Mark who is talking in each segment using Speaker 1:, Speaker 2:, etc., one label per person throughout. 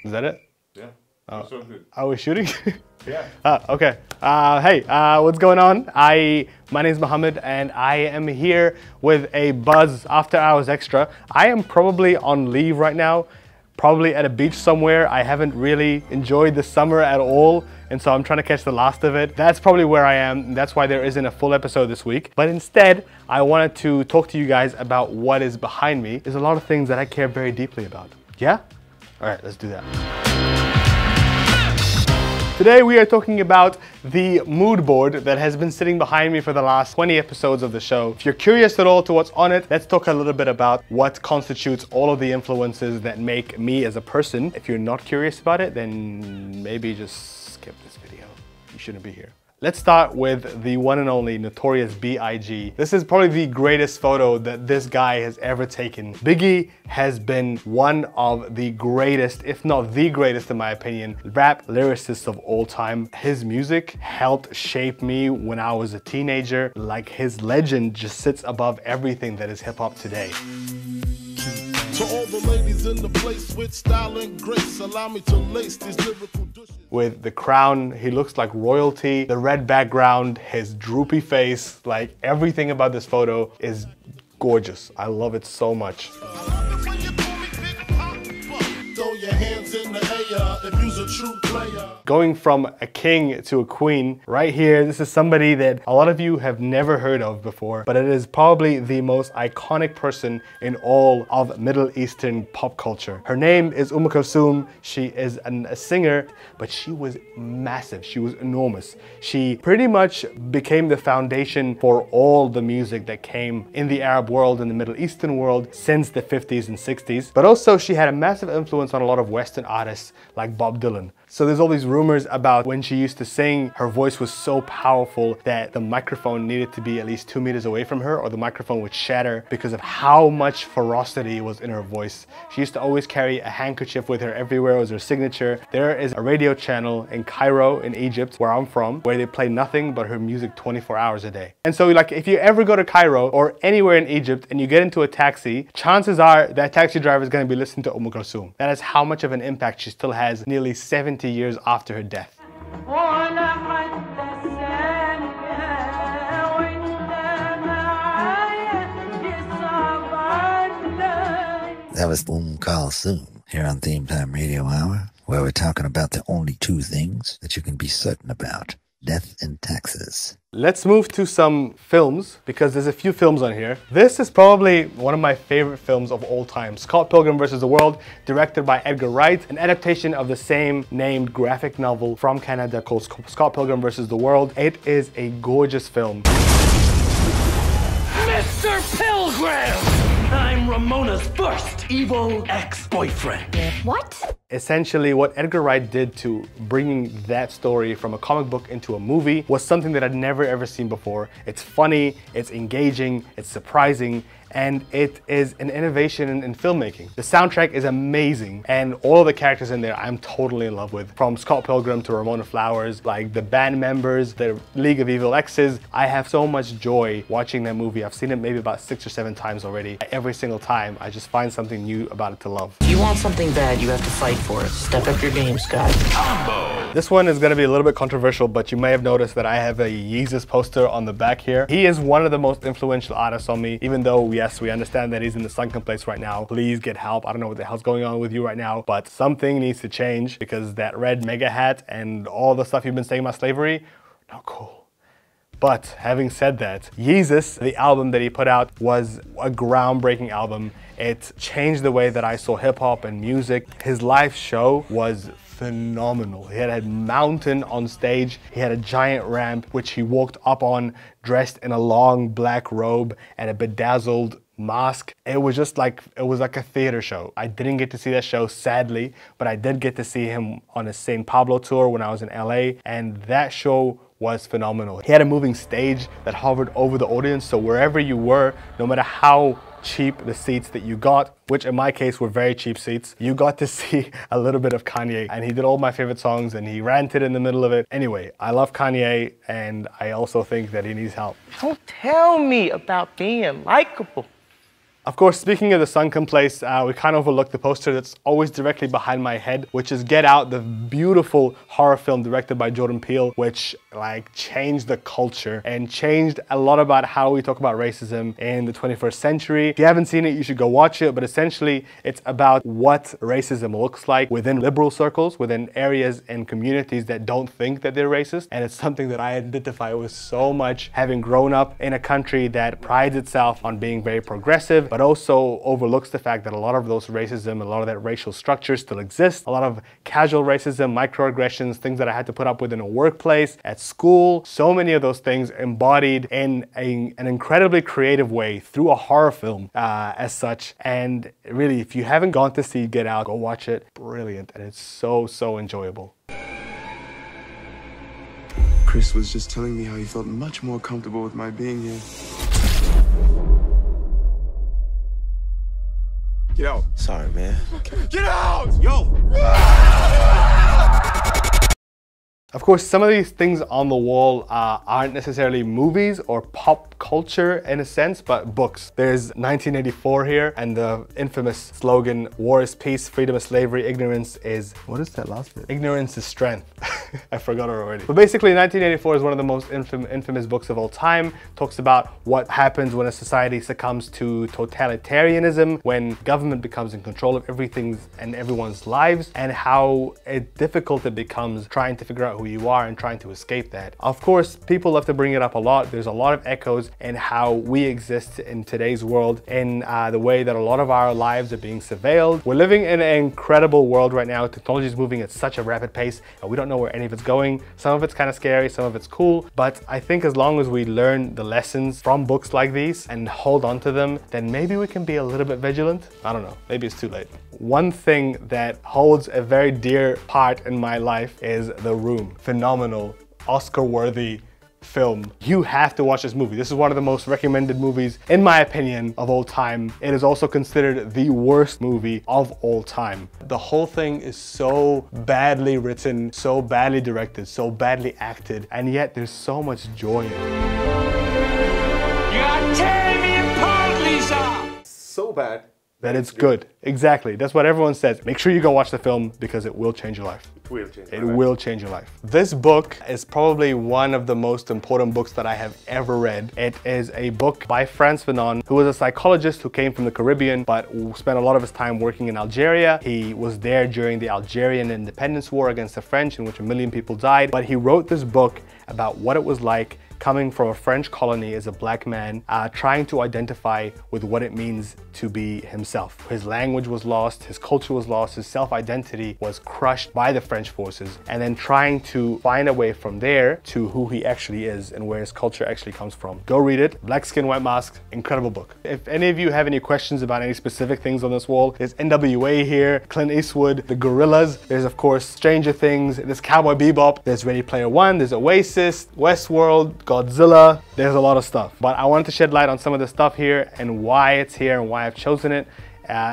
Speaker 1: Is that it?
Speaker 2: Yeah. That's so good.
Speaker 1: Are we shooting?
Speaker 2: Yeah.
Speaker 1: Okay. Hey, what's going on? My name is Mohamed and I am here with a Buzz After Hours Extra. I am probably on leave right now, probably at a beach somewhere. I haven't really enjoyed the summer at all, and so I'm trying to catch the last of it. That's probably where I am, and that's why there isn't a full episode this week. But instead, I wanted to talk to you guys about what is behind me. There's a lot of things that I care very deeply about. Yeah? All right, let's do that. Today we are talking about the mood board that has been sitting behind me for the last 20 episodes of the show. If you're curious at all to what's on it, let's talk a little bit about what constitutes all of the influences that make me as a person. If you're not curious about it, then maybe just skip this video. You shouldn't be here. Let's start with the one and only Notorious B.I.G. This is probably the greatest photo that this guy has ever taken. Biggie has been one of the greatest, if not the greatest in my opinion, rap lyricists of all time. His music helped shape me when I was a teenager. Like, his legend just sits above everything that is hip hop today.
Speaker 3: To all the ladies in the place with style and grace, allow me to lace these lyrical douches.
Speaker 1: With the crown, he looks like royalty. The red background, his droopy face, like everything about this photo is gorgeous. I love it so much.
Speaker 3: Throw your hands in the air if you's a true player.
Speaker 1: Going from a king to a queen, right here, this is somebody that a lot of you have never heard of before, but it is probably the most iconic person in all of Middle Eastern pop culture. Her name is Kulthum. She is a singer, but she was massive. She was enormous. She pretty much became the foundation for all the music that came in the Arab world and the Middle Eastern world since the 50s and 60s. But also she had a massive influence on a lot of Western artists like Bob Dylan. So there's all these rumors about when she used to sing, her voice was so powerful that the microphone needed to be at least 2 meters away from her or the microphone would shatter because of how much ferocity was in her voice. She used to always carry a handkerchief with her everywhere. It was her signature. There is a radio channel in Cairo in Egypt, where I'm from, where they play nothing but her music 24 hours a day. And so like, if you ever go to Cairo or anywhere in Egypt and you get into a taxi, chances are that taxi driver is going to be listening to Kulthum. That is how much of an impact she still has nearly 70 years after her death.
Speaker 4: That was Kulthum here on Theme Time Radio Hour, where we're talking about the only two things that you can be certain about: death and taxes.
Speaker 1: Let's move to some films, because there's a few films on here. This is probably one of my favorite films of all time. Scott Pilgrim vs. the World, directed by Edgar Wright, an adaptation of the same named graphic novel from Canada called Scott Pilgrim vs. the World. It is a gorgeous film.
Speaker 5: Mr. Pilgrim! I'm Ramona's first evil ex-boyfriend.
Speaker 6: What?
Speaker 1: Essentially, what Edgar Wright did to bringing that story from a comic book into a movie was something that I'd never ever seen before. It's funny, it's engaging, it's surprising, and it is an innovation in filmmaking. The soundtrack is amazing, and all of the characters in there I'm totally in love with. From Scott Pilgrim to Ramona Flowers, like the band members, the League of Evil Exes. I have so much joy watching that movie. I've seen it maybe about 6 or 7 times already. Every single time, I just find something new about it to love.
Speaker 5: If you want something bad, you have to fight for it. Step up your game, Scott.
Speaker 1: This one is going to be a little bit controversial, but you may have noticed that I have a Yeezus poster on the back here. He is one of the most influential artists on me, even though, yes, we understand that he's in the sunken place right now. Please get help. I don't know what the hell's going on with you right now, but something needs to change, because that red mega hat and all the stuff you've been saying about slavery, not cool. But having said that, Yeezus, the album that he put out, was a groundbreaking album. It changed the way that I saw hip hop and music. His live show was phenomenal. He had a mountain on stage. He had a giant ramp, which he walked up on, dressed in a long black robe and a bedazzled mask. It was just like, it was like a theater show. I didn't get to see that show, sadly, but I did get to see him on a St. Pablo tour when I was in LA, and that show was phenomenal. He had a moving stage that hovered over the audience, so wherever you were, no matter how cheap the seats that you got, which in my case were very cheap seats, you got to see a little bit of Kanye, and he did all my favorite songs and he ranted in the middle of it. Anyway, I love Kanye, and I also think that he needs help.
Speaker 7: Don't tell me about being likable.
Speaker 1: Of course, speaking of the sunken place, we kind of overlooked the poster that's always directly behind my head, which is Get Out, the beautiful horror film directed by Jordan Peele, which like changed the culture and changed a lot about how we talk about racism in the 21st century. If you haven't seen it, you should go watch it, but essentially it's about what racism looks like within liberal circles, within areas and communities that don't think that they're racist. And it's something that I identify with so much, having grown up in a country that prides itself on being very progressive, but also overlooks the fact that a lot of those racism, a lot of that racial structure still exists. A lot of casual racism, microaggressions, things that I had to put up with in a workplace, at school, so many of those things embodied in an incredibly creative way through a horror film as such. And really, if you haven't gone to see Get Out, go watch it. Brilliant, and it's so enjoyable.
Speaker 6: Chris was just telling me how he felt much more comfortable with my being here. Get out.
Speaker 7: Sorry, man.
Speaker 6: Get out! Yo!
Speaker 1: Of course, some of these things on the wall aren't necessarily movies or pop culture in a sense, but books. There's 1984 here, and the infamous slogan, "War is peace, freedom is slavery, ignorance is..." What is that last bit? "Ignorance is strength." I forgot it already. But basically, 1984 is one of the most infamous books of all time. Talks about what happens when a society succumbs to totalitarianism, when government becomes in control of everything and everyone's lives, and how difficult it becomes trying to figure out who you are and trying to escape that. Of course, people love to bring it up a lot. There's a lot of echoes in how we exist in today's world, in the way that a lot of our lives are being surveilled. We're living in an incredible world right now. Technology is moving at such a rapid pace, and we don't know where any of it's going. Some of it's kind of scary, some of it's cool, but I think as long as we learn the lessons from books like these and hold on to them, then maybe we can be a little bit vigilant. I don't know, maybe it's too late. One thing that holds a very dear part in my life is The Room. Phenomenal, Oscar-worthy film. You have to watch this movie. This is one of the most recommended movies, in my opinion, of all time. It is also considered the worst movie of all time. The whole thing is so badly written, so badly directed, so badly acted, and yet there's so much joy in it.
Speaker 8: You are tearing me apart, Lisa!
Speaker 2: So bad
Speaker 1: that it's good. Exactly. That's what everyone says. Make sure you go watch the film because it will change your life.
Speaker 2: It will change.
Speaker 1: It will change your life. This book is probably one of the most important books that I have ever read. It is a book by Frantz Fanon, who was a psychologist who came from the Caribbean, but spent a lot of his time working in Algeria. He was there during the Algerian Independence War against the French, in which 1 million people died. But he wrote this book about what it was like coming from a French colony as a black man, trying to identify with what it means to be himself. His language was lost, his culture was lost, his self-identity was crushed by the French forces, and then trying to find a way from there to who he actually is and where his culture actually comes from. Go read it. Black Skin, White Mask, incredible book. If any of you have any questions about any specific things on this wall, there's NWA here, Clint Eastwood, the Gorillas, there's of course Stranger Things, there's Cowboy Bebop, there's Ready Player One, there's Oasis, Westworld, Godzilla, there's a lot of stuff. But I wanted to shed light on some of the stuff here and why it's here and why I've chosen it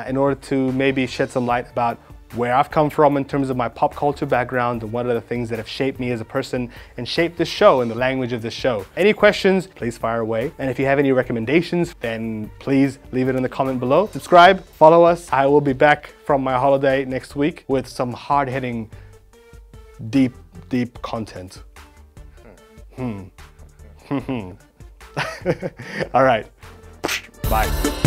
Speaker 1: in order to maybe shed some light about where I've come from in terms of my pop culture background and what are the things that have shaped me as a person and shaped this show and the language of this show. Any questions, please fire away. And if you have any recommendations, then please leave it in the comment below. Subscribe, follow us. I will be back from my holiday next week with some hard-hitting, deep content. All right, bye.